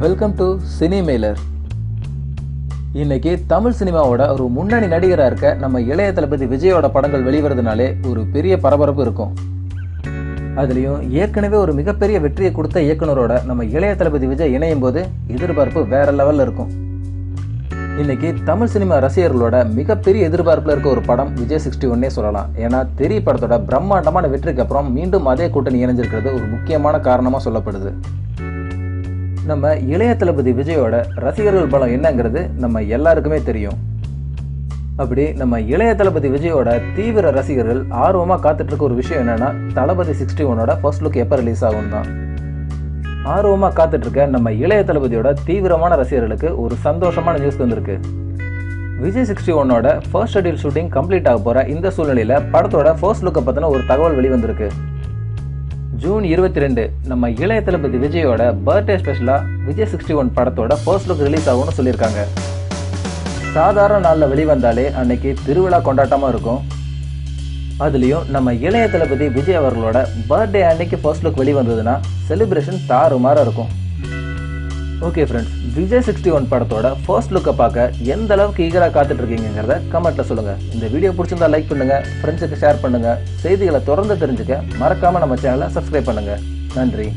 Welcome to சினிமெய்லர். இன்னைக்கு தமிழ் சினிமாவோட ஒரு முன்னணி நடிகராக இருக்க நம்ம இளைய தளபதி விஜயோட படங்கள் வெளிவரதுனாலே ஒரு பெரிய பரபரப்பு இருக்கும். அதுலேயும் ஏற்கனவே ஒரு மிகப்பெரிய வெற்றியை கொடுத்த இயக்குனரோட நம்ம இளைய தளபதி விஜய் இணையும் போது எதிர்பார்ப்பு வேற லெவலில் இருக்கும். இன்னைக்கு தமிழ் சினிமா ரசிகர்களோட மிகப்பெரிய எதிர்பார்ப்பில் இருக்க ஒரு படம் விஜய் 61 சொல்லலாம். ஏன்னா தெரி படத்தோட பிரம்மாண்டமான வெற்றிக்கு அப்புறம் மீண்டும் அதே கூட்டணி இணைஞ்சிருக்கிறது ஒரு முக்கியமான காரணமாக சொல்லப்படுது. நம்ம இளைய தளபதி விஜயோட ரசிகர்கள் பலம் என்னங்கிறது நம்ம எல்லாருக்குமே தெரியும். அப்படி நம்ம இளைய தளபதி விஜயோட தீவிர ரசிகர்கள் ஆர்வமாக காத்துட்டு இருக்க ஒரு விஷயம் என்னன்னா, தளபதி 61 ஃபர்ஸ்ட் லுக் எப்போ ரிலீஸ் ஆகும் தான். ஆர்வமாக காத்துட்டு இருக்க நம்ம இளைய தளபதியோட தீவிரமான ரசிகர்களுக்கு ஒரு சந்தோஷமான நியூஸ் வந்திருக்கு. Vijay 61 first schedule shooting complete ஆக போகிற இந்த சூழ்நிலையில் படத்தோட ஃபர்ஸ்ட் லுக்கை பற்றின ஒரு தகவல் வெளிவந்திருக்கு. ஜூன் 22 நம்ம இளைய தளபதி விஜயோட பர்த்டே ஸ்பெஷலாக விஜய் 61 படத்தோட ஃபர்ஸ்ட் லுக் ரிலீஸ் ஆகும்னு சொல்லியிருக்காங்க. சாதாரண நாளில் வெளிவந்தாலே அன்னைக்கு திருவிழா கொண்டாட்டமாக இருக்கும். அதுலேயும் நம்ம இளைய தளபதி விஜய் அவர்களோட பர்த்டே அன்னைக்கு ஃபர்ஸ்ட் லுக் வெளிவந்ததுன்னா செலிப்ரேஷன் தாறுமாறாக இருக்கும். ஓகே ஃப்ரெண்ட்ஸ், விஜய் 61 படத்தோட ஃபர்ஸ்ட் லுக்கை பார்க்க எந்த அளவுக்கு ஈகராக காத்துட்டு இருக்கீங்கிறத கமெண்ட்டில் சொல்லுங்கள். இந்த வீடியோ பிடிச்சிருந்தா லைக் பண்ணுங்கள், ஃப்ரெண்ட்ஸுக்கு ஷேர் பண்ணுங்கள். செய்திகளை தொடர்ந்து தெரிஞ்சுக்க மறக்காமல் நம்ம சேனலை சப்ஸ்கிரைப் பண்ணுங்கள். நன்றி.